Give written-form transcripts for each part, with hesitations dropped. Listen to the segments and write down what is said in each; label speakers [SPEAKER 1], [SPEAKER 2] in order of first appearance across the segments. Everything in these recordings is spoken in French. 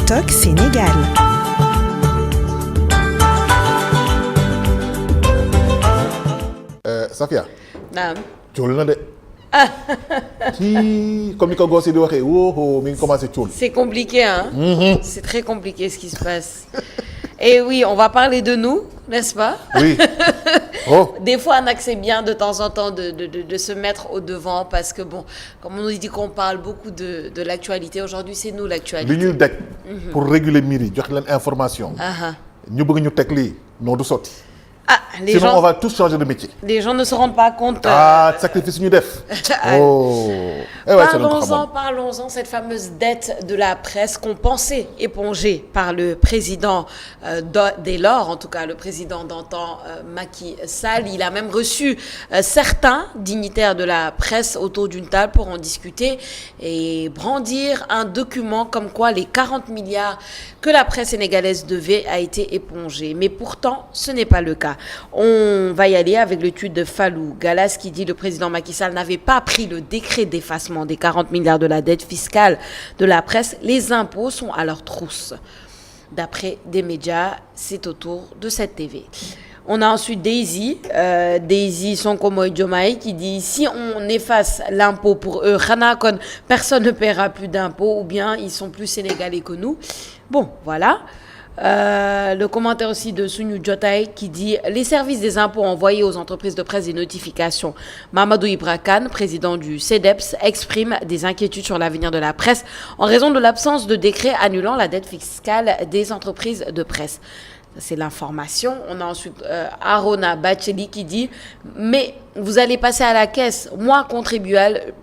[SPEAKER 1] TikTok Sénégal.
[SPEAKER 2] Safia.
[SPEAKER 3] naam.
[SPEAKER 2] Cool na de. ci comme ni ko gosse yi di waxee wóo mi ngi commencé cool.
[SPEAKER 3] C'est compliqué, hein? C'est très compliqué ce qui se passe. Et oui, on va parler de nous, n'est-ce pas?
[SPEAKER 2] Oui. Oh.
[SPEAKER 3] Des fois, c'est bien de temps en temps de se mettre au devant parce que, bon, comme on nous dit qu'on parle beaucoup de l'actualité, aujourd'hui, c'est nous l'actualité.
[SPEAKER 2] li ñuy daj. pour réguler mbir yi jox leen information. ñu bëgg ñu teg lii non du sotti.
[SPEAKER 3] Ah,
[SPEAKER 2] sinon on va tous changer de métier.
[SPEAKER 3] Les gens ne se rendent pas compte.
[SPEAKER 2] Sacrifice ñu def. Oh.
[SPEAKER 3] Parlons-en, cette fameuse dette de la presse qu'on pensait épongée par le président dès lors, en tout cas le président d'antan Macky Sall. Il a même reçu certains dignitaires de la presse autour d'une table pour en discuter et brandir un document comme quoi les 40 milliards que la presse sénégalaise devait a été épongé. Mais pourtant, ce n'est pas le cas. On va y aller avec le tweet de Fallou Galas qui dit le président Macky Sall n'avait pas pris le décret d'effacement des 40 milliards de la dette fiscale de la presse. Les impôts sont à leur trousse. D'après des médias, c'est autour de cette TV. On a ensuite Daisy Sonko Moy Diomaye qui dit si on efface l'impôt pour eux, personne ne paiera plus d'impôts ou bien ils sont plus sénégalais que nous. Bon, voilà. Le commentaire aussi de Souniou Diotaye qui dit les services des impôts envoyés aux entreprises de presse des notifications. Mamadou Ibra Kane, président du CEDEPS, exprime des inquiétudes sur l'avenir de la presse en raison de l'absence de décret annulant la dette fiscale des entreprises de presse. C'est l'information. On a ensuite Arona Bacheli qui dit mais vous allez passer à la caisse. Moi, contribuable,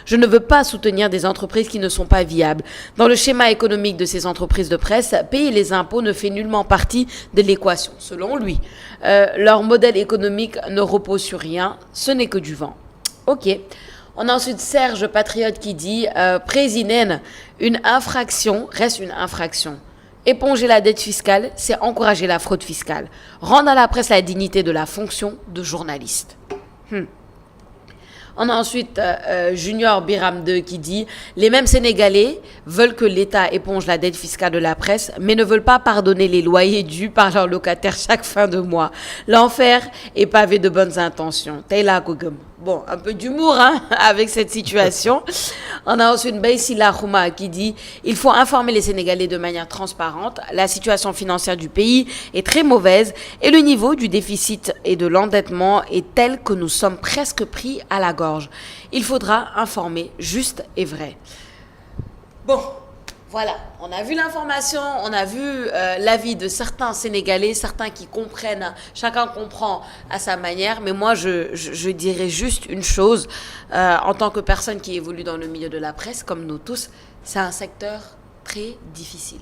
[SPEAKER 3] je ne veux pas soutenir des entreprises qui ne sont pas viables. Dans le schéma économique de ces entreprises de presse, payer les impôts ne fait nullement partie de l'équation. Selon lui, leur modèle économique ne repose sur rien. Ce n'est que du vent. Ok. On a ensuite Serge Patriote qui dit président, une infraction reste une infraction. Éponger la dette fiscale, c'est encourager la fraude fiscale. Rendre à la presse la dignité de la fonction de journaliste. On a ensuite Junior Biram 2 qui dit « Les mêmes Sénégalais veulent que l'État éponge la dette fiscale de la presse, mais ne veulent pas pardonner les loyers dus par leurs locataires chaque fin de mois. L'enfer est pavé de bonnes intentions. » Taïla Kogum. Bon, un peu d'humour avec cette situation. On a ensuite Baïsila Khouma qui dit « Il faut informer les Sénégalais de manière transparente. La situation financière du pays est très mauvaise et le niveau du déficit et de l'endettement est tel que nous sommes presque pris à la gorge. Il faudra informer juste et vrai. » Bon, voilà. On a vu l'information, on a vu l'avis de certains Sénégalais, certains qui comprennent, chacun comprend à sa manière. Mais moi, je dirais juste une chose, en tant que personne qui évolue dans le milieu de la presse, comme nous tous, c'est un secteur très difficile.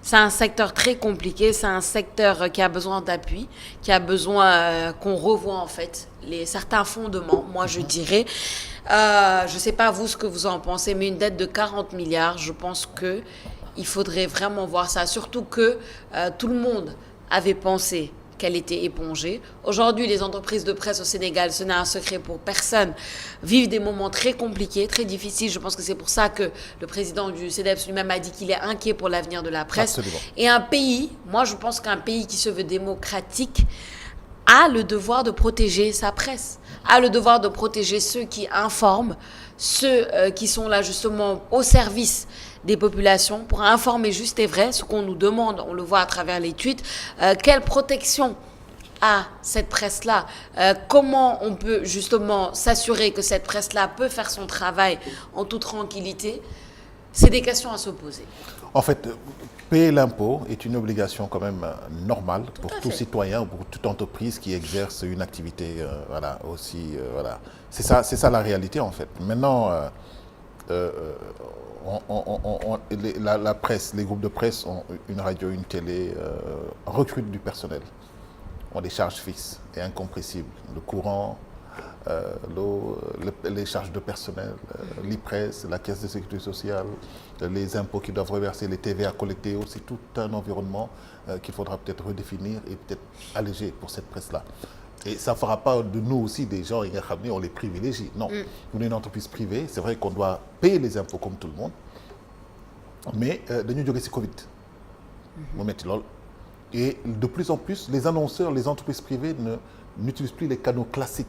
[SPEAKER 3] C'est un secteur très compliqué, c'est un secteur qui a besoin d'appui, qui a besoin qu'on revoie en fait certains fondements, moi je dirais. Je ne sais pas vous ce que vous en pensez, mais une dette de 40 milliards, je pense qu'il faudrait vraiment voir ça. Surtout que tout le monde avait pensé qu'elle était épongée. Aujourd'hui, les entreprises de presse au Sénégal, ce n'est un secret pour personne, vivent des moments très compliqués, très difficiles. Je pense que c'est pour ça que le président du CEDEPS lui-même a dit qu'il est inquiet pour l'avenir de la presse.
[SPEAKER 2] Absolument.
[SPEAKER 3] Et un pays, moi je pense qu'un pays qui se veut démocratique a le devoir de protéger sa presse, a le devoir de protéger ceux qui informent, ceux qui sont là justement au service des populations pour informer juste et vrai ce qu'on nous demande, on le voit à travers les tweets, quelle protection a cette presse-là, comment on peut justement s'assurer que cette presse-là peut faire son travail en toute tranquillité. C'est des questions à se poser.
[SPEAKER 2] En fait, payer l'impôt est une obligation quand même normale pour tout citoyen ou pour toute entreprise qui exerce une activité, voilà, aussi, voilà. C'est ça la réalité en fait. Maintenant, la presse, les groupes de presse ont une radio, une télé, recrutent du personnel, ont des charges fixes et incompressibles. Le courant, l'eau, les charges de personnel, l'IPRES, la caisse de sécurité sociale, les impôts qui doivent reverser, les TVA collectés, aussi tout un environnement qu'il faudra peut-être redéfinir et peut-être alléger pour cette presse-là. Et ça ne fera pas de nous aussi des gens, on les privilégie. Non, on est une entreprise privée, c'est vrai qu'on doit payer les impôts comme tout le monde. mais dañu jóge ci Covid mu metti lool et de plus en plus les annonceurs les entreprises privées n'utilisent plus les canaux classiques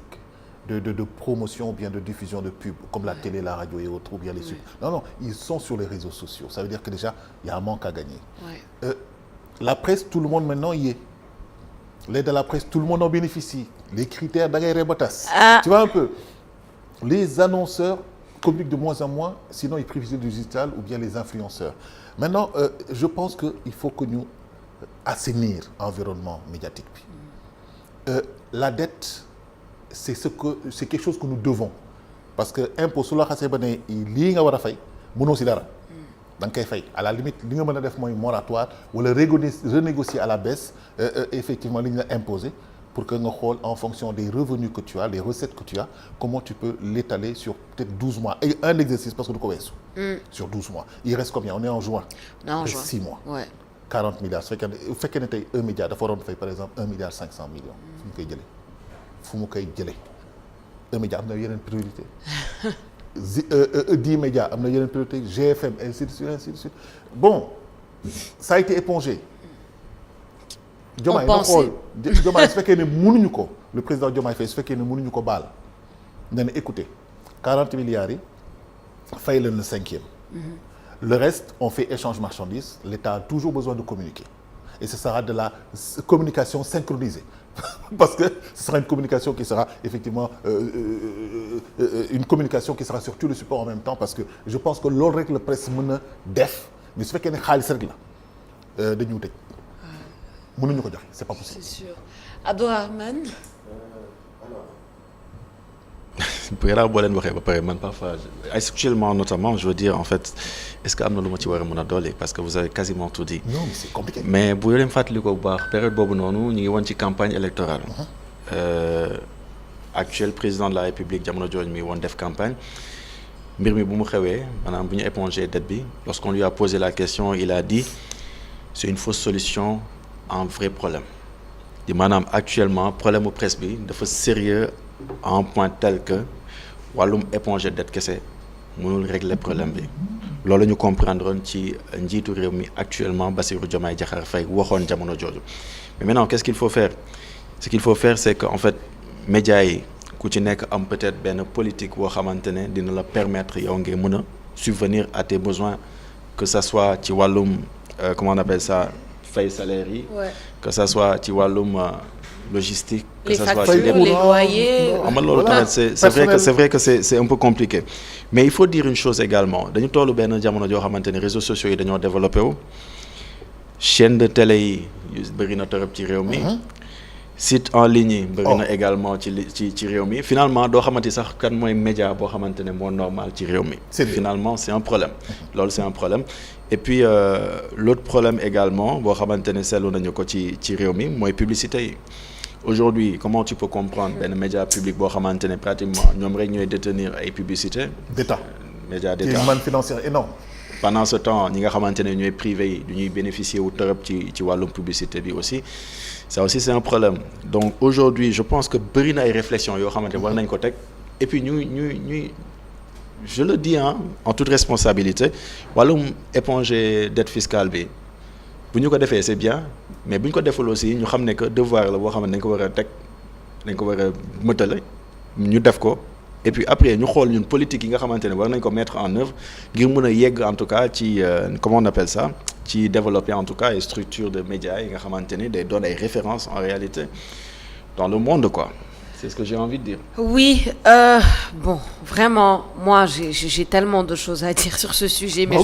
[SPEAKER 2] de promotion ou bien de diffusion de pub comme la télé, la radio et autres ou bien les subs. Non, ils sont sur les réseaux sociaux. Ça veut dire que déjà il y a un manque à gagner. La presse, tout le monde maintenant y est. L'aide à la presse, tout le monde en bénéficie. Les critères d'agrébotas. Tu vois un peu. Les annonceurs communiquent de moins en moins, sinon ils privilégient le digital ou bien les influenceurs. Maintenant, je pense qu'il faut que nous assainir l'environnement médiatique. La dette, c'est quelque chose que nous devons. Parce que impôt sur la xasee ba ne lii nga war a fay mënoo si dara. da nga koy fay à la limite li nga mën a def mooy moratoire wala renégocier à la baisse effectivement li ñu la imposer pour que nga xool en fonction des revenus que tu as les recettes que tu as comment tu peux l'étaler sur peut-être 12 mois et un exercice parce que du ko weesu. Sur 12 mois il reste combien on est en juin.
[SPEAKER 3] en juin
[SPEAKER 2] 6 mois.
[SPEAKER 3] Ouais.
[SPEAKER 2] 40 milliards su fekkee ne tey 1 milliard dafa waroon fay par exemple 1 milliard 500 millions. fu mu koy jëlee 1 milliard am na yeneen priorité. 10 médias am na yeneen priorité GFM ainsi de suite bon ça a été épongé. Diomaye na xool Diomaye su fekkee ne mënuñu ko le président Diomaye Faye su fekkee ne mënuñu ko baal ne na écoutez 40 milliards yi fay leen le 5e. Le reste on fait échange marchandises l'État a toujours besoin de communiquer et ce sera de la communication synchronisée. Parce que ce sera une communication qui sera effectivement une communication qui sera sur tous les supports en même temps parce que je pense que loolu rek la presse mën a def mais su fekkee ne xaalis rek la dañu tëj mënuñu ko joxe c'est pas possible.
[SPEAKER 3] C'est sûr. Abdourahmane.
[SPEAKER 1] bu yaraaw boo leen waxee ba pare man parfois actuellement notamment je veux dire en fait est-ce que am na lu ma ci war a mën a dolli parce que vous avez quasiment tout dit.
[SPEAKER 2] Non mais c'est compliqué.
[SPEAKER 1] mais bu leen fàttali ko bu baax période boobu noonu ñu ngi woon ci campagne électorale. Actuel président de la République jamono jooju mi woon def campagne mbir mi bu mu xewee maanaam bu ñu épongé dette bi lorsqu'on lui a posé la question il a dit c'est une fausse solution à un vrai problème di maanaam actuellement problème mu presse bi dafa sérieux à un point tel que wàllum éponger dette kese mënul régler problème bi loolu ñu comprendre woon ci njiitu réew mi actuellement Bassirou Diomaye Diakhar Faye waxoon jamono jooju mais maintenant qu'est-ce qu'il faut faire ce qu'il faut faire c'est que en fait médias yi ku ci nekk am peut-être benn politique boo xamante ne dina la permettre yow nga mën a subvenir à tes besoins que ça soit ci wàllum comment on appelle ça fay salaire yi que ça soit ci wàllum logistique que
[SPEAKER 3] les
[SPEAKER 1] ça soit
[SPEAKER 3] factures, les loyers.
[SPEAKER 1] Voilà. C'est vrai que c'est un peu compliqué mais il faut dire une chose également dañu tollu benn jamono joo xamante ne réseaux sociaux yi dañoo développé wu chaîne de télé yi bëri na torop ci réew mi site en ligne yi bëri na également ci réew mi finalement doo xamante sax kan mooy média boo xamante ne moo normal ci réew mi finalement c'est un problème loolu c'est un problème et puis l'autre problème également boo xamante ne seetlu nañu ko ci réew mi mooy publicité yi aujourd'hui comment tu peux comprendre benn média public boo xamante ne pratiquement ñoom rek ñooy détenir ay publicité
[SPEAKER 2] d'État
[SPEAKER 1] média d'État
[SPEAKER 2] une manne financière énorme
[SPEAKER 1] pendant ce temps ñi nga xamante ne ñooy privé yi du ñuy bénéficier wu torop ci wàllum publicité bi aussi ça aussi c'est un problème donc aujourd'hui je pense que bëri na ay réflexions yoo xamante ne war nañ ko teg et puis ñuy je le dis en toute responsabilité wàllum éponger dette fiscale bi bu ñu ko defee c'est bien mais bu ñu ko deful aussi ñu xam ne que devoir la boo xam ne dañ ko war a teg dañ ko war a mëtale ñu def ko et puis après ñu xool ñun politique yi nga xamante ne war nañ ko mettre en œuvre ngir mën a yegg en tout cas ci comment on appelle ça ci développer en tout cas ay structures de médias yi nga xamante ne day doon ay références en réalité dans le monde quoi c'est ce que j'ai envie de dire.
[SPEAKER 3] Oui, bon, vraiment, moi, j'ai tellement de choses à dire sur ce sujet, mais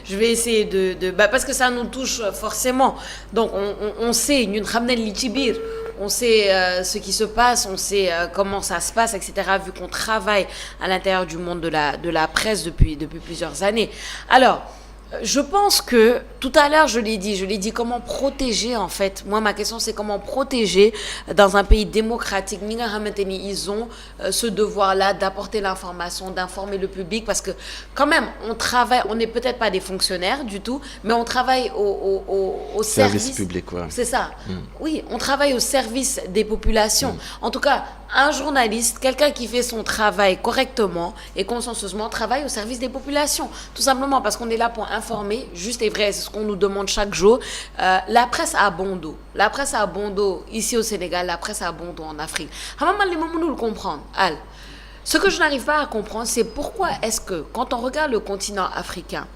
[SPEAKER 3] je vais essayer parce que ça nous touche forcément. Donc, on sait, nous savons li ci biir, on sait ce qui se passe, on sait comment ça se passe, etc., vu qu'on travaille à l'intérieur du monde de la presse depuis plusieurs années. Alors, je pense que tout à l'heure, je l'ai dit, comment protéger en fait. Moi, ma question, c'est comment protéger dans un pays démocratique. Ils ont ce devoir-là d'apporter l'information, d'informer le public, parce que quand même, on travaille, on n'est peut-être pas des fonctionnaires du tout, mais on travaille au service
[SPEAKER 1] public, ouais.
[SPEAKER 3] C'est ça. Oui, on travaille au service des populations. En tout cas, un journaliste, quelqu'un qui fait son travail correctement et consciencieusement, travaille au service des populations. Tout simplement parce qu'on est là pour informer, juste et vrai, c'est ce qu'on nous demande chaque jour. La presse a bon dos. La presse a bon dos ici au Sénégal, la presse a bon dos en Afrique. Nous le comprendre. Al, ce que je n'arrive pas à comprendre, c'est pourquoi est-ce que, quand on regarde le continent africain,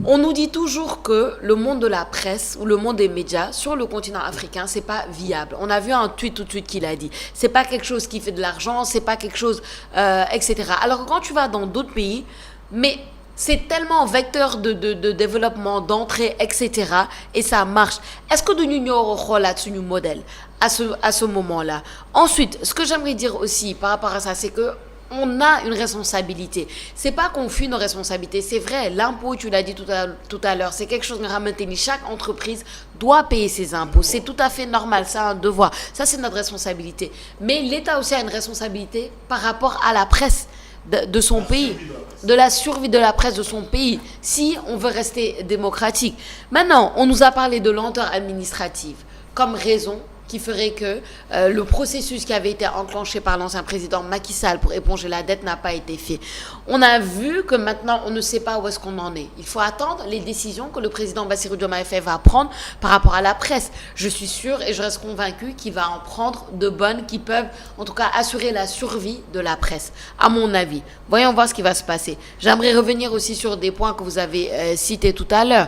[SPEAKER 3] on nous dit toujours que le monde de la presse ou le monde des médias sur le continent africain, c'est pas viable. On a vu un tweet tout de suite qu'il a dit. C'est pas quelque chose qui fait de l'argent, c'est pas quelque chose, etc. Alors que quand tu vas dans d'autres pays, mais c'est tellement vecteur de développement, d'entrée, etc. Et ça marche. Est-ce que nous ignorons là-dessus nos modèles à ce moment-là? Ensuite, ce que j'aimerais dire aussi par rapport à ça, c'est que on a une responsabilité. C'est pas qu'on fuit nos responsabilités. C'est vrai, l'impôt, tu l'as dit tout à l'heure, c'est quelque chose que chaque entreprise doit payer ses impôts. C'est tout à fait normal, c'est un devoir. Ça, c'est notre responsabilité. Mais l'État aussi a une responsabilité par rapport à la presse de son pays, de la survie de la presse de son pays, si on veut rester démocratique. Maintenant, on nous a parlé de lenteur administrative comme raison qui ferait que le processus qui avait été enclenché par l'ancien président Macky Sall pour éponger la dette n'a pas été fait. On a vu que maintenant, on ne sait pas où est-ce qu'on en est. Il faut attendre les décisions que le président Bassirou Diomaye Faye va prendre par rapport à la presse. Je suis sûre et je reste convaincue qu'il va en prendre de bonnes qui peuvent, en tout cas, assurer la survie de la presse, à mon avis. Voyons voir ce qui va se passer. J'aimerais revenir aussi sur des points que vous avez cités tout à l'heure.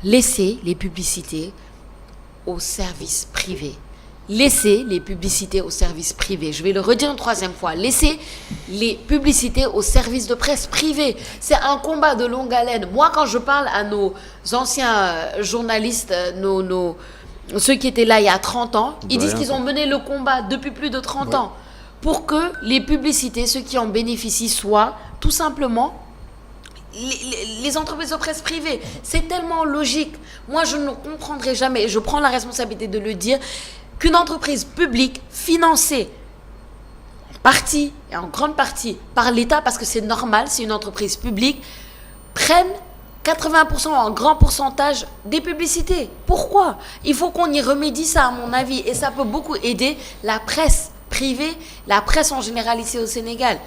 [SPEAKER 3] Laissez les publicités au service privé. Laissez les publicités au service privé. Je vais le redire une troisième fois. Laissez les publicités au service de presse privée. C'est un combat de longue haleine. Moi, quand je parle à nos anciens journalistes, ceux qui étaient là il y a 30 ans, ils disent qu'ils ont mené le combat depuis plus de 30 ans pour que les publicités, ceux qui en bénéficient, soient tout simplement les entreprises de presse privée. C'est tellement logique. Moi, je ne comprendrai jamais, et je prends la responsabilité de le dire, qu'une entreprise publique financée en partie et en grande partie par l'État, parce que c'est normal, c'est une entreprise publique, prenne 80% en grand pourcentage des publicités. Pourquoi? Il faut qu'on y remédie ça, à mon avis, et ça peut beaucoup aider la presse privée, la presse en général ici au Sénégal.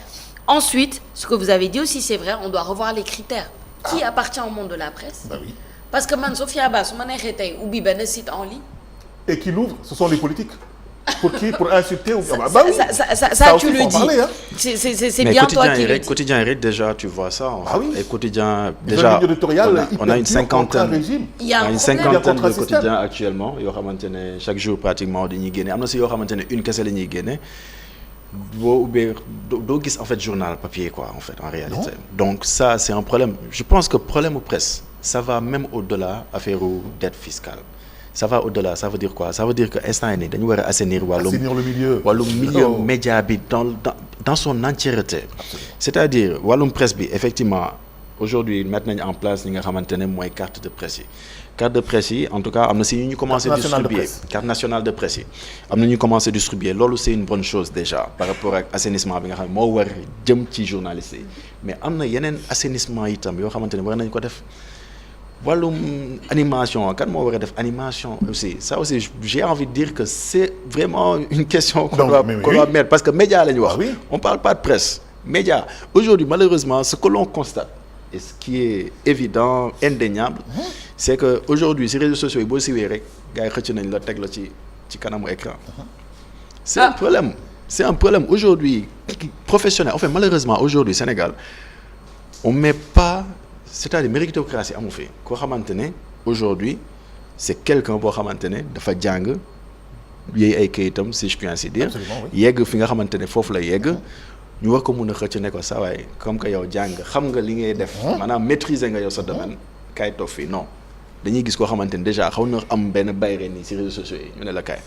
[SPEAKER 3] Ensuite, ce que vous avez dit aussi, c'est vrai, on doit revoir les critères. Qui appartient au monde de la presse?
[SPEAKER 2] Bah oui.
[SPEAKER 3] Parce que Sophia Abbas, ou un site en ligne.
[SPEAKER 2] Et qui l'ouvre, ce sont les politiques. Pour qui? Pour insulter ou...
[SPEAKER 3] Ça tu le dis.
[SPEAKER 2] Parler, hein.
[SPEAKER 3] C'est bien toi qui le dis.
[SPEAKER 1] Quotidien Hérite, déjà, tu vois ça.
[SPEAKER 2] Oui.
[SPEAKER 1] Et quotidien, déjà, on a une cinquantaine de quotidiens actuellement. Chaque jour, pratiquement, on y gagne. Une caisse de ñuy génne. En fait, journal papier, quoi, en fait, en réalité. Non. Donc, ça, c'est un problème. Je pense que le problème aux presse, ça va même au-delà affaire dette fiscale. Ça va au-delà. Ça veut dire quoi? Ça veut dire que l'instant est nous devons assainir le milieu média dans son entièreté. C'est-à-dire, Walum Presse, effectivement, aujourd'hui, maintenant en place, nous avons moins carte de presse. Carte de presse, en tout cas, nous commençons à distribuer. Carte nationale de presse. Nous commençons à distribuer. C'est une bonne chose déjà par rapport à l'assainissement. Moi, je suis journaliste. Mais il y a un assainissement. Animation, quand moi animation aussi, ça aussi, j'ai envie de dire que c'est vraiment une question qu'on doit mettre. Parce que médias, on ne parle pas de presse. Médias, aujourd'hui, malheureusement, ce que l'on constate, et ce qui est évident, indéniable, c'est qu'aujourd'hui, ces réseaux sociaux, ils bossent avec les écran. C'est un problème. C'est un problème. Aujourd'hui, professionnel, enfin, malheureusement, aujourd'hui, au Sénégal, on ne met pas. C'est-à-dire méritocratie amu fi koo xamante ne aujourd'hui c'est quelqu'un boo xamante ne dafa jàng yéey ay kayitam si je puis ainsi dire yegg fi nga xamante ne foofu la yegg ñu war ko mun a xëcc ne ko saa waay comme que yow jàng xam nga li ngay def maanaam maîtriser nga yow sa domaine kaay toog fii non dañuy gis koo xamante ne déjà xaw na am benn bayre nii si réseaux sociaux yi ñu ne la kaay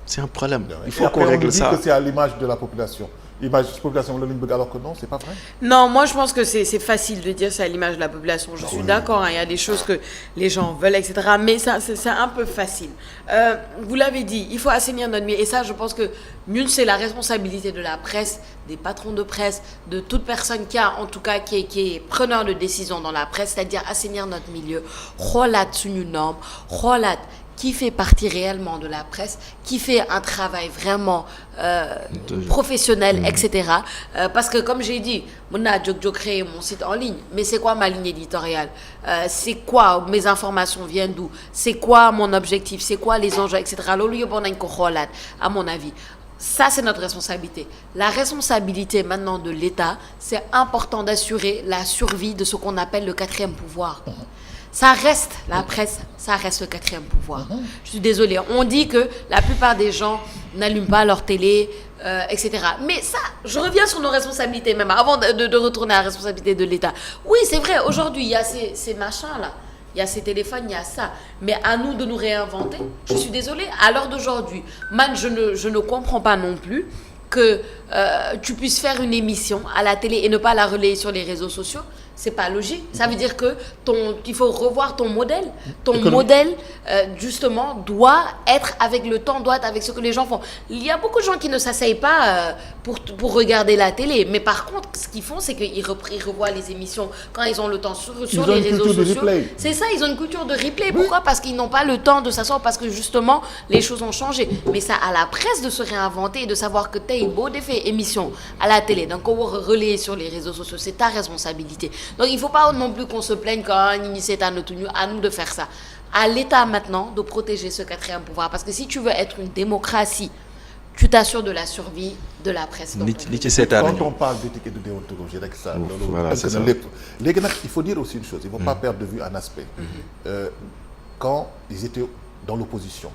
[SPEAKER 1] c'est un problème. Il faut qu'on règle ça.
[SPEAKER 2] C'est à l'image de la population. image population la ñu bëgg alors que non c'est pas vrai.
[SPEAKER 3] Non, moi je pense que c'est facile de dire ça à l'image de la population. Je suis d'accord, hein, il y a des choses que les gens veulent, etc. Mais ça, c'est un peu facile. Vous l'avez dit, il faut assainir notre milieu. Et ça, je pense que ñun, c'est la responsabilité de la presse, des patrons de presse, de toute personne qui a, en tout cas, qui est preneur de décision dans la presse, c'est-à-dire assainir notre milieu, xoolaat suñu norme, xoolaat qui fait partie réellement de la presse, qui fait un travail vraiment professionnel, etc. Parce que comme j'ai dit, on a créé mon site en ligne, mais c'est quoi ma ligne éditoriale? C'est quoi mes informations viennent d'où? C'est quoi mon objectif? C'est quoi les enjeux, etc. À mon avis. Ça, c'est notre responsabilité. La responsabilité maintenant de l'État, c'est important d'assurer la survie de ce qu'on appelle le 4e pouvoir. Ça reste, la presse, ça reste le 4e pouvoir. Je suis désolée. On dit que la plupart des gens n'allument pas leur télé, etc. Mais ça, je reviens sur nos responsabilités même, avant de retourner à la responsabilité de l'État. Oui, c'est vrai, aujourd'hui, il y a ces machins-là. Il y a ces téléphones, il y a ça. Mais à nous de nous réinventer. Je suis désolée, à l'heure d'aujourd'hui, man, je ne comprends pas non plus que tu puisses faire une émission à la télé et ne pas la relayer sur les réseaux sociaux. C'est pas logique. Ça veut dire que il faut revoir ton modèle. Ton modèle, justement, doit être avec le temps, doit être avec ce que les gens font. Il y a beaucoup de gens qui ne s'asseyent pas pour regarder la télé. Mais par contre, ce qu'ils font, c'est qu'ils revoient les émissions quand ils ont le temps sur les réseaux sociaux. C'est ça, ils ont une culture de replay. Pourquoi? Parce qu'ils n'ont pas le temps de s'asseoir, parce que justement, les choses ont changé. Mais ça, à la presse de se réinventer et de savoir que t'as une beau défait émission à la télé, donc on va relayer sur les réseaux sociaux, c'est ta responsabilité. Donc il ne faut pas non plus qu'on se plaigne quand c'est à nous de faire ça. À l'État maintenant de protéger ce 4e pouvoir. Parce que si tu veux être une démocratie, tu t'assures de la survie de la presse.
[SPEAKER 2] Quand on parle d'éthique et de déontologie, voilà, c'est ça. Il faut dire aussi une chose, il ne faut pas perdre de vue un aspect. Quand ils étaient dans l'opposition,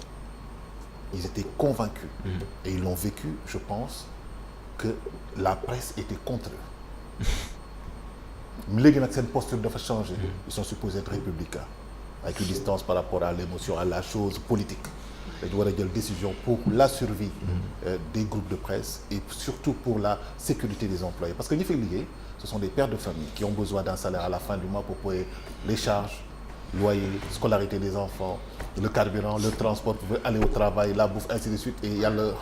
[SPEAKER 2] ils étaient convaincus, et ils l'ont vécu, je pense, que la presse était contre eux. Mais cette posture doit changer. Ils sont supposés être républicains, avec une distance par rapport à l'émotion, à la chose politique. Ils doivent avoir une décision pour la survie des groupes de presse et surtout pour la sécurité des employés. Parce que les février, ce sont des pères de famille qui ont besoin d'un salaire à la fin du mois pour payer les charges, loyer, scolarité des enfants, le carburant, le transport pour aller au travail, la bouffe, ainsi de suite. Et il y a le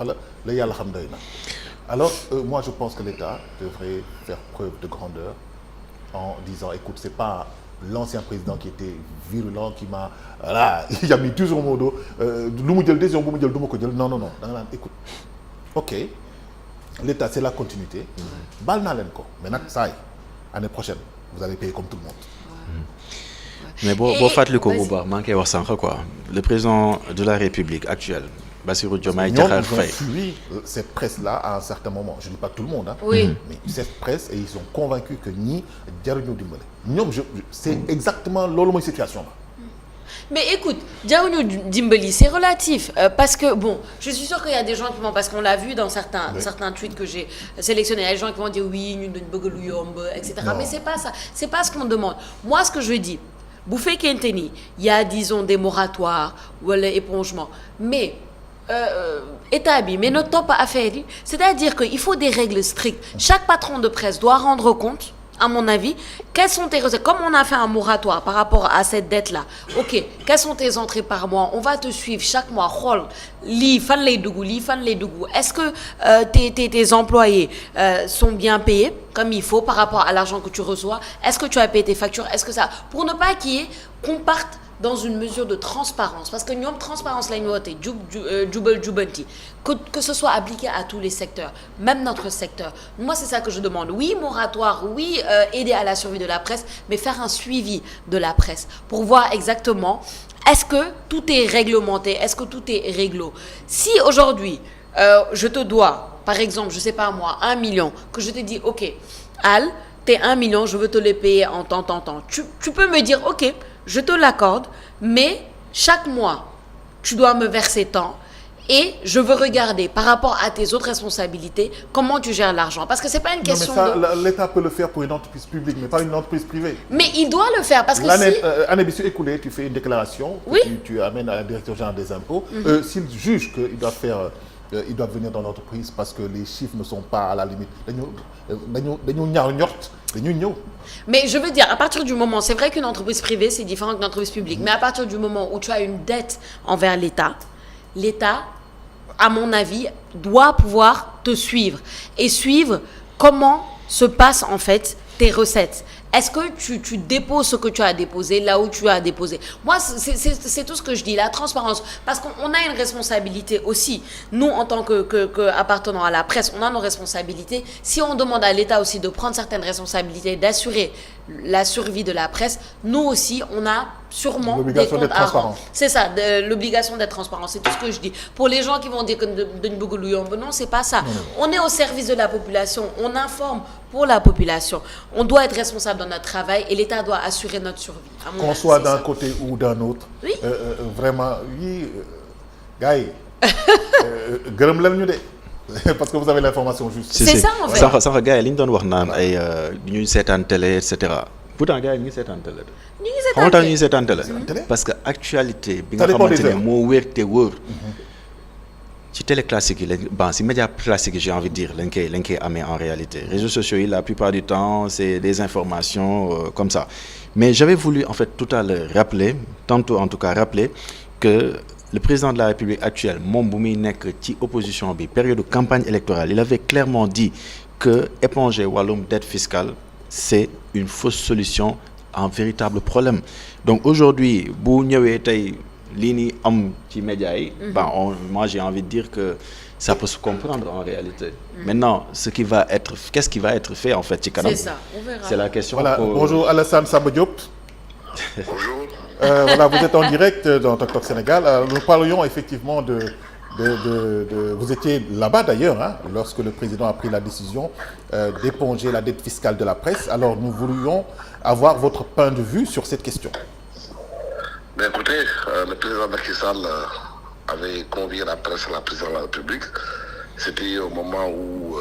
[SPEAKER 2] alhamdoulilah. Alors, moi, je pense que l'État devrait faire preuve de grandeur en disant, écoute, c'est pas l'ancien président qui était virulent, qui m'a... Voilà, il a mis toujours mon dos. Non. Écoute, ok, l'État, c'est la continuité. Mais ça, l'année prochaine, vous allez payer comme tout le monde.
[SPEAKER 1] Mais le président de la République actuelle, Bassirou Diomaye Diakhar Faye,
[SPEAKER 2] suivi cette presse-là à un certain moment. Je ne dis pas tout le monde, hein,
[SPEAKER 3] oui.
[SPEAKER 2] Mais cette presse, et ils sont convaincus que ni Diarounou Dimbali. C'est exactement la situation là.
[SPEAKER 3] Mais écoute, Diarounou Dimbali, c'est relatif. Parce que, bon, je suis sûre qu'il y a des gens qui vont, parce qu'on l'a vu dans certains tweets que j'ai sélectionnés, il y a des gens qui vont dire oui, etc. Non. Mais c'est pas ça. C'est pas ce qu'on demande. Moi, ce que je dis, Bouffé Kenteni, il y a, disons, des moratoires ou l'épongement. Mais établi, mais notre top affaire, c'est-à-dire qu'il faut des règles strictes. Chaque patron de presse doit rendre compte, à mon avis, quelles sont tes recettes. Comme on a fait un moratoire par rapport à cette dette-là, ok, quelles sont tes entrées par mois? On va te suivre chaque mois. Est-ce que tes employés sont bien payés comme il faut par rapport à l'argent que tu reçois? Est-ce que tu as payé tes factures? Est-ce que ça... Pour ne pas qu'on parte dans une mesure de transparence, parce que nous avons transparence là, que ce soit appliqué à tous les secteurs, même notre secteur. Moi, c'est ça que je demande. Oui, moratoire, oui, aider à la survie de la presse, mais faire un suivi de la presse pour voir exactement est-ce que tout est réglementé, est-ce que tout est réglo. Si aujourd'hui, je te dois, par exemple, je sais pas moi, 1 million, que je te dis, ok, Al, t'es 1 million, je veux te le payer en temps. Tu peux me dire, ok, je te l'accorde, mais chaque mois, tu dois me verser tant et je veux regarder par rapport à tes autres responsabilités comment tu gères l'argent. Parce que c'est pas une question
[SPEAKER 2] l'État peut le faire pour une entreprise publique, mais pas une entreprise privée.
[SPEAKER 3] Mais il doit le faire parce que
[SPEAKER 2] L'année écoulée, tu fais une déclaration,
[SPEAKER 3] oui.
[SPEAKER 2] tu amènes à la direction générale des impôts. S'ils jugent qu'ils doivent faire ils doivent venir dans l'entreprise parce que les chiffres ne sont pas à la limite. Dañu ñaaw njort dañuy ñëw.
[SPEAKER 3] Mais je veux dire, à partir du moment, c'est vrai qu'une entreprise privée, c'est différent qu'une entreprise publique, mais à partir du moment où tu as une dette envers l'État, l'État, à mon avis, doit pouvoir te suivre et suivre comment se passent en fait tes recettes. Est-ce que tu déposes ce que tu as déposé là où tu as déposé? Moi, c'est tout ce que je dis, la transparence. Parce qu'on a une responsabilité aussi. Nous, en tant que appartenant à la presse, on a nos responsabilités. Si on demande à l'État aussi de prendre certaines responsabilités, d'assurer la survie de la presse, nous aussi, on a sûrement des comptes à rendre. C'est ça, l'obligation d'être transparent. C'est tout ce que je dis. Pour les gens qui vont dire que non, c'est pas ça. On est au service de la population. On informe pour la population. On doit être responsable dans notre travail et l'État doit assurer notre survie.
[SPEAKER 2] Qu'on soit d'un côté ou d'un autre.
[SPEAKER 3] Oui.
[SPEAKER 2] Vraiment, oui, gars yi, gërëm leen ñu de parce que vous avez l'information juste.
[SPEAKER 3] C'est ça en fait.
[SPEAKER 1] Sànq gars yi li ñu doon wax naan ay ñuy seetaan télé et cetera. Pourtant gars yi ñu ngi seetaan télé.
[SPEAKER 3] ñu ngi seetaan télé.
[SPEAKER 1] ñu ngi seetaan télé. Parce que actualité bi nga xamante ne moo wér te wóor. ci télé classique yi lañ si média classique j'ai envie de dire lañ koy amee en réalité réseaux sociaux yi la plupart du temps c'est des informations comme ça mais j'avais voulu en fait tout à l'heure rappeler tantôt en tout cas rappeler que le président de la République actuelle moom bu muy nekk ci opposition bi période de campagne électorale il avait clairement dit que éponger wàllum dette fiscale c'est une fausse solution à un véritable problème donc aujourd'hui bu ñëwee tey lii nii am ci médias yi moi j'ai envie de dire que ça peut se comprendre en réalité maintenant qu'est-ce qui va être fait en fait ci kanam
[SPEAKER 3] c'est ça on verra
[SPEAKER 1] c'est la question
[SPEAKER 2] voilà bonjour Alassane Samba Diop.
[SPEAKER 4] Bonjour.
[SPEAKER 2] Voilà vous êtes en direct dans Tok Tok Sénégal nous parlions effectivement de vous étiez là-bas d'ailleurs hein, lorsque le président a pris la décision d'éponger la dette fiscale de la presse alors nous voulions avoir votre point de vue sur cette question.
[SPEAKER 4] Mais écoutez, le président Macky Sall avait convié la presse à la présidence de la République. C'était au moment où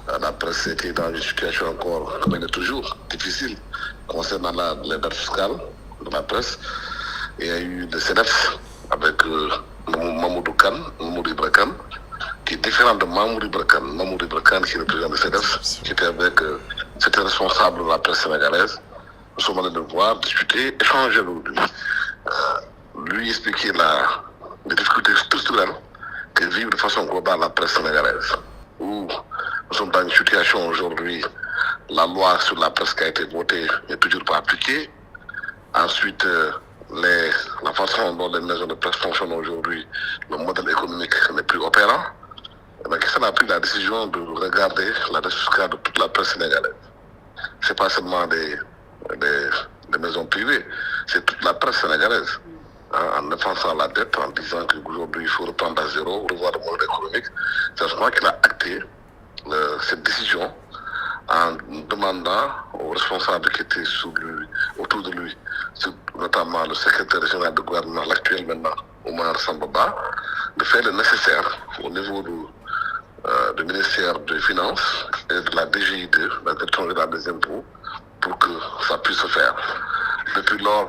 [SPEAKER 4] la presse était dans une situation encore, comme elle est toujours, difficile concernant les dettes fiscales de la presse. Et il y a eu le CNEF avec Mamoudou Ibra Kane, qui est différent de Mamoudou Ibra Kane. Mamoudou Ibra Kane, qui est le président du CNEF, qui était avec c'était responsable de la presse sénégalaise. Nous sommes allés le voir, discuter, échanger avec lui. Lui expliquer les difficultés structurelles que vit de façon globale la presse sénégalaise. Où nous sommes dans une situation aujourd'hui, la loi sur la presse qui a été votée n'est toujours pas appliquée. Ensuite, la façon dont les maisons de presse fonctionnent aujourd'hui, le modèle économique n'est plus opérant. Donc, ça a pris la décision de regarder la dette fiscale de toute la presse sénégalaise. C'est pas seulement des maisons privées, c'est toute la presse sénégalaise. En défendant la dette, en disant qu'aujourd'hui il faut reprendre à zéro, revoir le modèle économique. C'est je crois qu'il a acté cette décision en demandant aux responsables qui étaient autour de lui, notamment le secrétaire régional de gouvernement, l'actuel maintenant, Oumar Sambaba, de faire le nécessaire au niveau du ministère des Finances et de la DGID, la Direction générale des impôts, pour que ça puisse se faire. Depuis lors,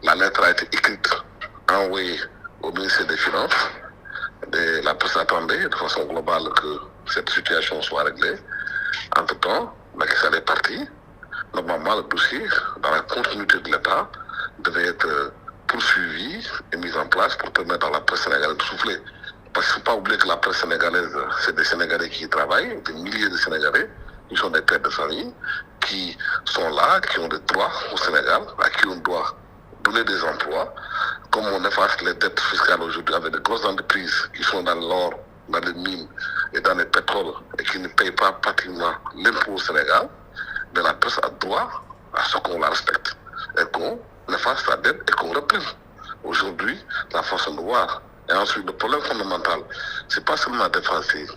[SPEAKER 4] la lettre a été écrite, envoyée au ministère des Finances. La presse attendait de façon globale que cette situation soit réglée. Entre-temps, Macky Sall est parti. Normalement, le dossier, dans la continuité de l'État, devait être poursuivi et mis en place pour permettre à la presse sénégalaise de souffler. Parce qu'il ne faut pas oublier que la presse sénégalaise, c'est des Sénégalais qui y travaillent, des milliers de Sénégalais, qui sont des têtes de famille, qui sont là, qui ont des droits au Sénégal, à qui on doit donner des emplois. Comme on efface les dettes fiscales aujourd'hui avec de grosses entreprises qui sont dans l'or, dans les mines et dans les pétroles et qui ne payent pas pratiquement l'impôt au Sénégal, mais la presse a droit à ce qu'on la respecte et qu'on efface sa dette et qu'on reprenne. Aujourd'hui, la façon de voir. Et ensuite, le problème fondamental, c'est pas seulement d'effacer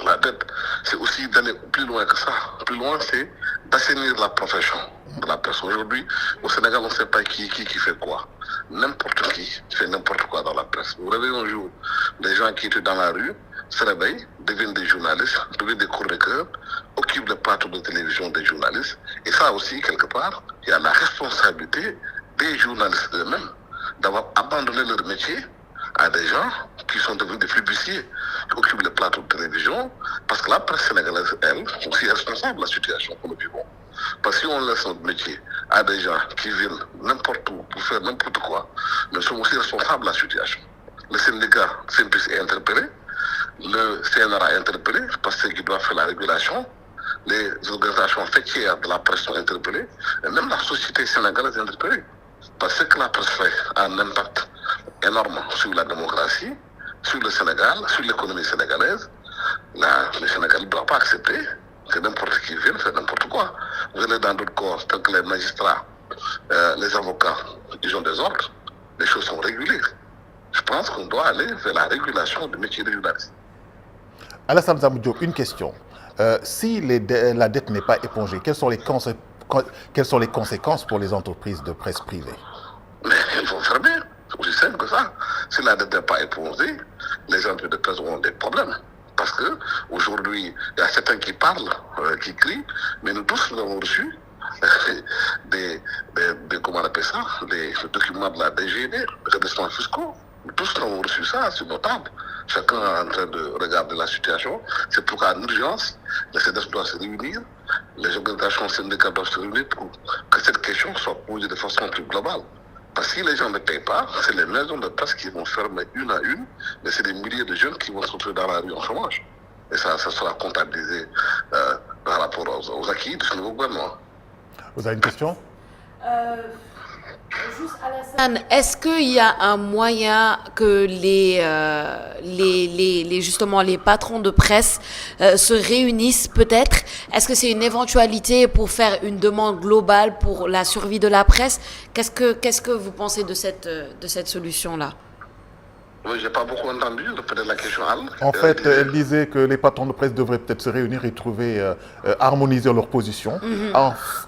[SPEAKER 4] la dette, c'est aussi d'aller plus loin que ça. Plus loin, c'est d'assainir la profession de la presse. Aujourd'hui, au Sénégal, on ne sait pas qui fait quoi. N'importe qui fait n'importe quoi dans la presse. Vous réveillez un jour des gens qui étaient dans la rue, se réveillent, deviennent des journalistes, deviennent des chroniqueurs, occupent le plateau de télévision des journalistes. Et ça aussi, quelque part, il y a la responsabilité des journalistes eux-mêmes d'avoir abandonné leur métier à des gens qui sont devenus des flibustiers, qui occupent les plateaux de télévision, parce que la presse sénégalaise, elle, est aussi responsable de la situation que nous vivons. Parce que si on laisse notre métier à des gens qui viennent n'importe où pour faire n'importe quoi, nous sommes aussi responsables de la situation. Le syndicat CNPC est interpellé, le CNRA est interpellé parce qu'il doit faire la régulation, les organisations fêtières de la presse sont interpellées, et même la société sénégalaise est interpellée. Parce que la presse fait un impact énorme sur la démocratie, sur le Sénégal, sur l'économie sénégalaise. Le Sénégal ne doit pas accepter que n'importe qui vienne faire n'importe quoi. Vous allez dans d'autres corps, tels que les magistrats, les avocats, ils ont des ordres, les choses sont régulées. Je pense qu'on doit aller vers la régulation du métier de journaliste.
[SPEAKER 2] Alassane Sambou Diop, une question. Si la dette n'est pas épongée, quelles sont les conséquences pour les entreprises de presse privée?
[SPEAKER 4] Mais il faut fermer, c'est aussi simple que ça. Si la dette n'est pas épongée, les entreprises de presse auront des problèmes. Parce qu'aujourd'hui, il y a certains qui parlent, qui crient, mais nous tous nous avons reçu comment on appelle ça, des documents de la DGD, des redressements fiscaux. Nous tous nous avons reçu ça sur nos tables. Chacun est en train de regarder la situation. C'est pourquoi, en urgence, le CEDEF doit se réunir, les organisations syndicales doivent se réunir pour que cette question soit posée de façon plus globale. Parce que si les gens ne payent pas, c'est les maisons de presse qui vont fermer une à une, mais c'est des milliers de jeunes qui vont se retrouver dans la rue en chômage. Et ça sera comptabilisé par rapport aux acquis de ce nouveau gouvernement.
[SPEAKER 2] Vous avez une question?
[SPEAKER 3] Juste Alassane, est-ce qu'il y a un moyen que justement les patrons de presse se réunissent peut-être? Est-ce que c'est une éventualité pour faire une demande globale pour la survie de la presse? Qu'est-ce que vous pensez de cette solution-là?
[SPEAKER 2] Oui, j'ai pas beaucoup entendu, peut-être la question. En fait, elle disait que les patrons de presse devraient peut-être se réunir et trouver, harmoniser leur position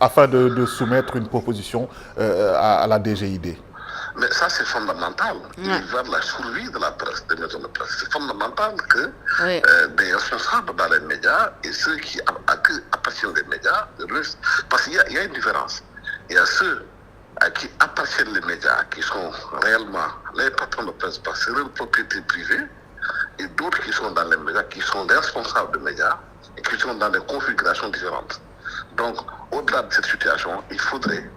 [SPEAKER 2] afin de soumettre une proposition à la DGID.
[SPEAKER 4] Mais ça, c'est fondamental. Il va de la survie de la presse, des maisons de presse. C'est fondamental que des responsables dans les médias et ceux qui appartiennent des médias, parce qu'il y a une différence. Il y a ceux à qui appartiennent les médias, qui sont réellement les patrons de presse parce que c'est une propriété privée, et d'autres qui sont dans les médias, qui sont les responsables des médias, et qui sont dans des configurations différentes. Donc, au-delà de cette situation, il faudrait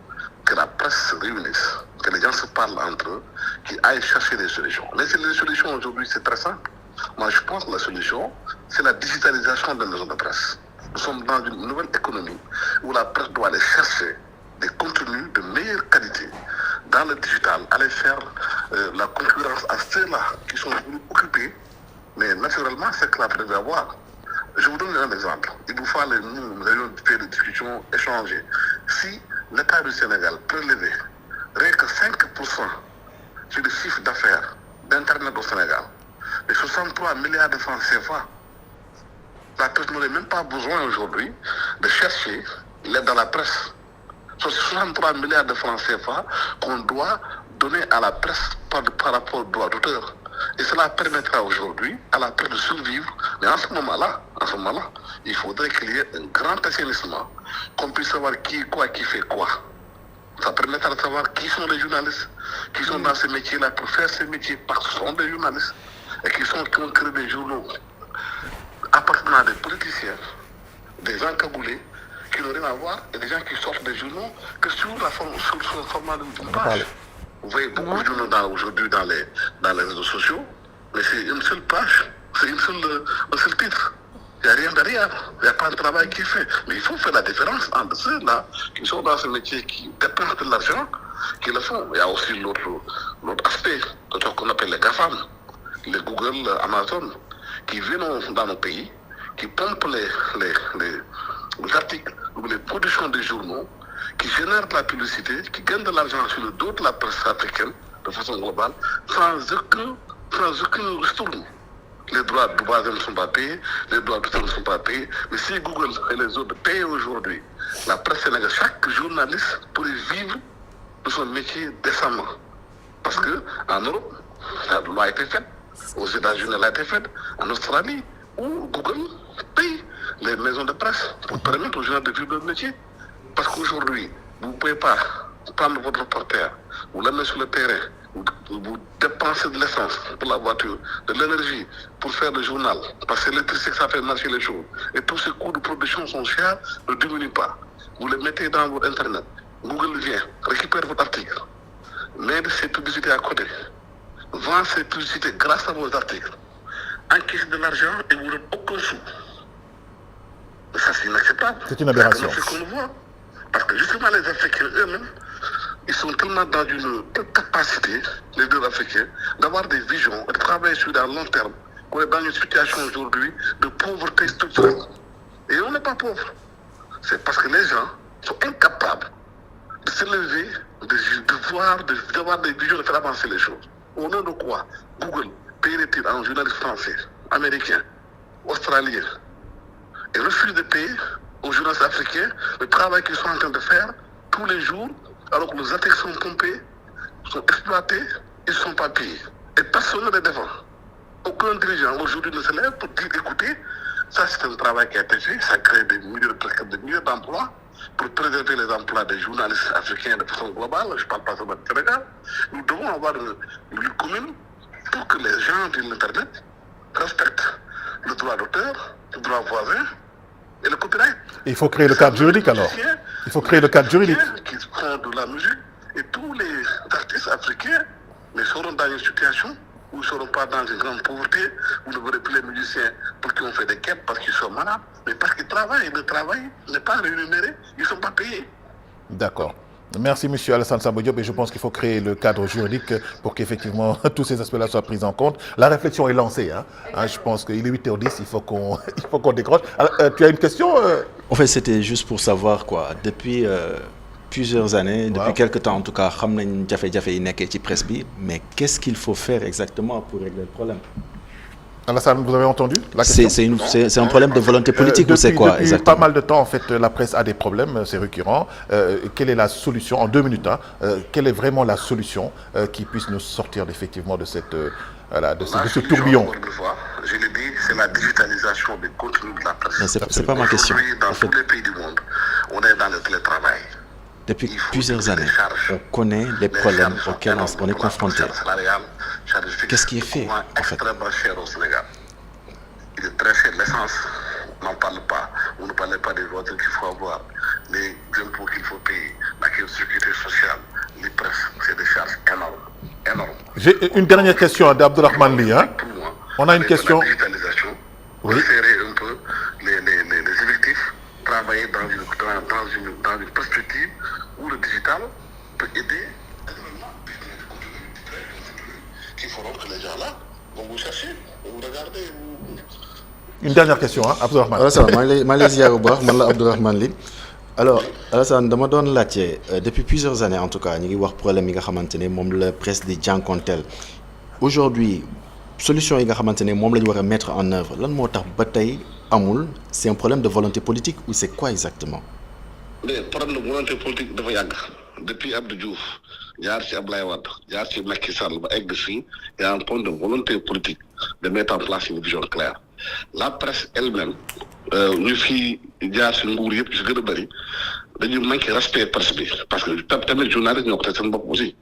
[SPEAKER 4] que la presse se réunisse, que les gens se parlent entre eux, qu'ils aillent chercher des solutions. Mais les solutions aujourd'hui, c'est très simple. Moi, je pense que la solution, c'est la digitalisation des maisons de presse. Nous sommes dans une nouvelle économie où la presse doit aller chercher des contenus de meilleure qualité dans le digital, aller faire la concurrence à ceux-là qui sont venus occuper, mais naturellement, c'est que la presse devait avoir. Je vous donne un exemple. Il vous fallait, nous avions fait des discussions, échanger. Si l'État du Sénégal prélevait rien que 5% sur le chiffre d'affaires d'Internet au Sénégal, les 63 milliards de francs CFA, la presse n'aurait même pas besoin aujourd'hui de chercher l'aide à la presse. Ce sont 63 milliards de francs CFA qu'on doit donner à la presse par rapport au droit d'auteur. Et cela permettra aujourd'hui à la presse de survivre. Mais en ce moment-là, il faudrait qu'il y ait un grand assainissement, qu'on puisse savoir qui fait quoi. Ça permettra de savoir qui sont les journalistes, qui sont dans ce métier-là pour faire ce métier, parce que ce sont des journalistes, et qui ont créé des journaux appartenant à des politiciens, des gens cagoulés, qui n'ont rien à voir, et des gens qui sortent des journaux que sur le format d'une page. Vous voyez beaucoup de journaux aujourd'hui dans les réseaux sociaux, mais c'est une seule page, c'est un seul titre. Il n'y a rien derrière, il n'y a pas de travail qui est fait. Mais il faut faire la différence entre ceux-là qui sont dans ce métier, qui dépensent de l'argent, qui le font. Il y a aussi l'autre aspect, ce qu'on appelle les GAFAM, les Google, Amazon, qui viennent dans nos pays, qui pompent les articles, les productions des journaux, qui génèrent de la publicité, qui gagnent de l'argent sur le dos de la presse africaine, de façon globale, sans aucun retour. Les droits de base ne sont pas payés, les droits d'auteur ne sont pas payés. Mais si Google et les autres payent aujourd'hui, la presse sénégalaise, chaque journaliste pourrait vivre de son métier décemment. Parce qu'en Europe, la loi a été faite, aux États-Unis, elle a été faite, en Australie, où Google paye les maisons de presse pour permettre aux gens de vivre leur métier. Parce qu'aujourd'hui, vous ne pouvez pas prendre votre reporter, vous l'amener sur le terrain, vous dépensez de l'essence pour la voiture, de l'énergie pour faire le journal, parce que l'électricité, ça fait marcher les choses. Et tous ces coûts de production sont chers, ne diminuent pas. Vous les mettez dans votre Internet. Google vient, récupère votre article, met ces publicités à côté, vend ces publicités grâce à vos articles, encaisse de l'argent et vous donne aucun sou. Ça, c'est inacceptable.
[SPEAKER 2] C'est une aberration.
[SPEAKER 4] C'est qu'on le voit. Parce que justement, les Africains eux-mêmes, ils sont tellement dans une capacité, les deux Africains, d'avoir des visions et de travailler sur un long terme. On est dans une situation aujourd'hui de pauvreté structurelle. Et on n'est pas pauvre. C'est parce que les gens sont incapables de se lever, d'avoir des visions, de faire avancer les choses. Au nom de quoi Google paye-t-il à un journaliste français, américain, australien, et refuse de payer aux journalistes africains le travail qu'ils sont en train de faire tous les jours, alors que nos articles sont pompés, sont exploités, ils ne sont pas payés. Et personne ne les défend. Aucun dirigeant aujourd'hui ne se lève pour dire, écoutez, ça c'est un travail qui a été fait, ça crée des milliers d'emplois pour préserver les emplois des journalistes africains de façon globale, je ne parle pas seulement du Sénégal. Nous devons avoir une lutte commune pour que les gens de l'Internet respectent le droit d'auteur, le droit voisin et le copyright.
[SPEAKER 2] Il faut créer le cadre juridique alors. Il faut créer le cadre juridique.
[SPEAKER 4] Qui font de la musique et tous les artistes africains mais seront dans une situation où ils ne seront pas dans une grande pauvreté, où ne verrez plus les musiciens pour qui on fait des quêtes parce qu'ils sont malades, mais parce qu'ils travaillent. Le travail n'est pas rémunéré, ils ne sont pas payés.
[SPEAKER 2] D'accord. Merci, M. Alassane Samba Diop, et je pense qu'il faut créer le cadre juridique pour qu'effectivement tous ces aspects-là soient pris en compte. La réflexion est lancée. Je pense qu'il est 8h10, il faut qu'on décroche. Alors, tu as une question
[SPEAKER 1] En fait, c'était juste pour savoir, quoi, depuis plusieurs années, depuis quelques temps en tout cas, xam nañ jafe-jafe yi nekkee ci presse bi, mais qu'est-ce qu'il faut faire exactement pour régler le problème?
[SPEAKER 2] Alassane, vous avez entendu la question?
[SPEAKER 1] C'est un problème de volonté politique ou c'est quoi exactement?
[SPEAKER 2] Depuis pas mal de temps, en fait, la presse a des problèmes, c'est récurrent. Quelle est la solution, en 2 minutes, quelle est vraiment la solution qui puisse nous sortir effectivement de cette, de ce tourbillon?
[SPEAKER 4] Je l'ai dit, c'est la digitalisation des contenus de la presse.
[SPEAKER 1] C'est pas ma question.
[SPEAKER 4] Dans
[SPEAKER 1] en fait,
[SPEAKER 4] tous les pays du monde, on est dans le télétravail.
[SPEAKER 1] Depuis plusieurs années, on connaît les problèmes auxquels on est confronté. Qu'est-ce qui est fait en fait?
[SPEAKER 4] Extrêmement cher au Sénégal. Il est très cher, l'essence, on n'en parle pas. Vous ne parlez pas des voitures qu'il faut avoir, les impôts qu'il faut payer, la sécurité sociale, les presses, c'est des charges énormes.
[SPEAKER 2] J'ai une dernière question d'Abdourahmane Ly. On a une question.
[SPEAKER 4] La digitalisation,
[SPEAKER 2] oui.
[SPEAKER 4] Resserrer un peu les effectifs, travailler dans une perspective où le digital peut aider qui feront que les gens là vont vous chercher, vont vous regarder.
[SPEAKER 2] Une dernière question, Abdourahmane.
[SPEAKER 1] Alassane, maa ngi lay ziar bu baax, man la Abdourahmane Ly. Alors, Alassane, dama doon laajte depuis plusieurs années en tout cas, ñu ngi wax problème yi nga xamante ne moom la presse di jànkonteel. Aujourd'hui, solution yi nga xamante ne moom la ñu war a mettre en œuvre, lan moo tax ba tey amul? C'est un problème de volonté politique ou c'est quoi exactement?
[SPEAKER 4] Le problème de volonté politique dafa yàgg depuis Abdou Diouf jaar ci Abdoulaye Wade jaar ci Macky Sall ba egg fii, il y a un point de volonté politique de mettre en place une vision claire. La presse elle-même ñu fi jaar ci nguur yëpp ci gën a bëri dañu manqué respect presse bi parce que tamit journaliste ñoo ko teg seen bopp aussi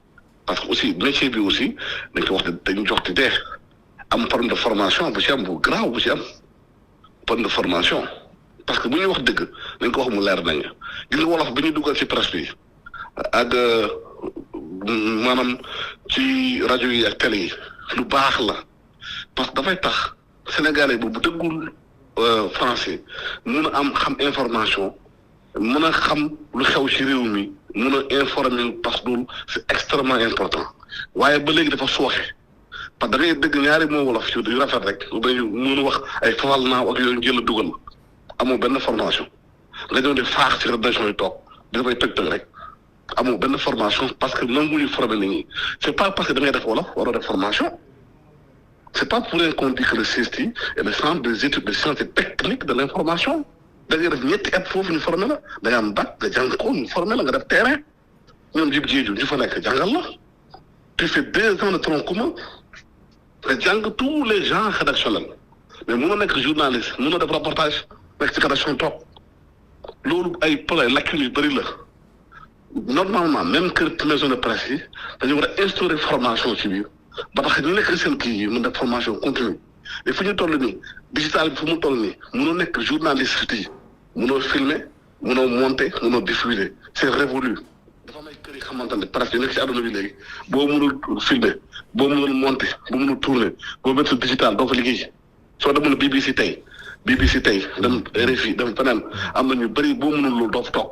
[SPEAKER 4] parce que aussi métier bi aussi dañ ko wax dañu jox te dee am problème de formation bu ci am bu grave bu ci am problème de formation parce que bu ñuy wax dëgg dañ ko wax mu leer nañ gis nga wolof bi ñuy dugal ci presse bi ak maanaam ci rajo yi ak télé yi lu baax la parce que dafay tax sénégalais boobu dëggul français mun a xam information mun a xam lu xew ci réew mi mun a informer parce que loolu c'est extrêmement important waaye ba léegi dafa sooxe parce que da ngay dëgg ñaari moo wolof yu rafet rek dañu mun a wax ay fawal naaw ak yooyu jël a dugal amoo benn formation nga ñëw di faax ci rédaction yi toog dafay tëg rek amoo benn formation parce que nanguñu former nit ñi c'est pas parce que da ngay def wolof waroo def formation. C'est pas pour rien qu'on dit que le CESTI est le centre des études de sciences et techniques de l'information. Da ngay def ñetti at foofu ñu formé la da nga am bac nga jàng ko ñu formé la nga def terrain ñoom Djibi Diédhiou ñu fa nekk jàngal la. Tu fais 2 ans de tronc commun nga jàng tous les genres rédactionnels mais mun na nekk journaliste mun na def reportage nekk ci rédaction toog loolu ay lacunes yu bëri la normalement même que maison de presse yi dañu war a instaurer formation ci biir ba tax ñu nekk seen kii yi mën def formation continue et fu ñu toll nii digital bi fu mu toll nii mënoo nekk journaliste yi mënoo filmer mënoo monter mënoo diffuser c'est révolu dafa may kër yi xamante ne presse yu nekk ci àdduna bi léegi boo mënul filmer boo mënul monter boo mënul tourner boo mettre digital doo fa liggéey soo demoon BBC tey dem RFI dem feneen am na ñu bëri boo mënul loolu doo fa toog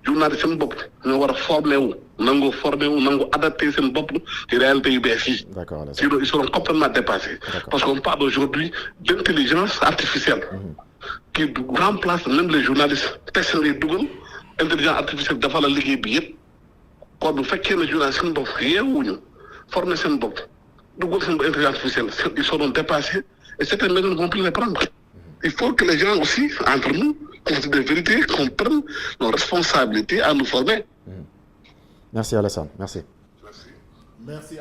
[SPEAKER 4] journaliste seen bopp ñoo war a formé wu nangu adapté seen bopp ci réalité yu bees yi.
[SPEAKER 1] D'accord.
[SPEAKER 4] Sinon ils seront complètement dépassés. Parce qu'on parle aujourd'hui d'intelligence artificielle qui remplace même les journalistes test ngay dugal intelligence artificielle dafa la liggéey bi yëpp kon bu fekkee ne journaliste seen bopp yeewuñu formé seen bopp dugal seen intelligence artificielle ils seront dépassés et certaines maisons ne vont plus les prendre. Il faut que les gens aussi entre nous qu'on se dise des vérités, qu'on prenne nos responsabilités à nous former.
[SPEAKER 1] Merci Alassane, merci.
[SPEAKER 2] Merci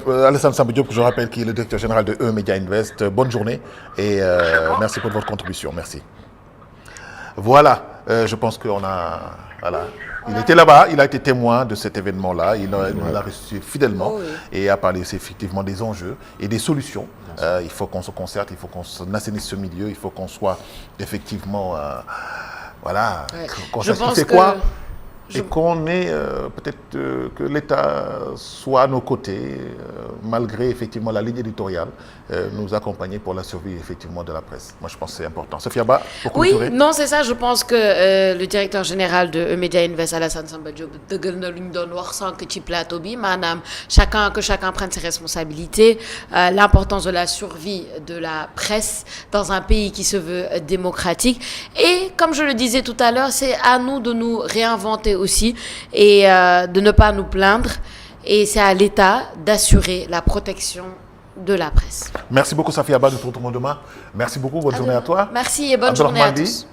[SPEAKER 2] Alassane Samba Diop, je rappelle qu'il est le directeur général de E-Media Invest. Bonne journée et merci pour votre contribution. Merci. Voilà, je pense qu'on a... Voilà. Il était là-bas, il a été témoin de cet événement-là, il l'a reçu fidèlement et a parlé effectivement des enjeux et des solutions. Il faut qu'on se concerte, il faut qu'on assainisse ce milieu, il faut qu'on soit effectivement... voilà, qu'on sache qui fait quoi. Et qu'on ait peut-être que l'État soit à nos côtés, malgré effectivement la ligne éditoriale, nous accompagner pour la survie effectivement de la presse. Moi je pense que c'est important. Sophia Ba, pour clôturer.
[SPEAKER 3] Oui, non c'est ça, je pense que le directeur général de E-Media Invest, Alassane Samba Diop, dëggal na lu ñu doon wax sànq ci plateau bi maanaam que chacun prenne ses responsabilités, l'importance de la survie de la presse dans un pays qui se veut démocratique. Et comme je le disais tout à l'heure, c'est à nous de nous réinventer aussi et de ne pas nous plaindre, et c'est à l'État d'assurer la protection de la presse.
[SPEAKER 2] Merci beaucoup Sophia Ba, nous te retrouvons demain. Merci beaucoup, bonne journée à toi.
[SPEAKER 3] Merci et bonne journée à tous.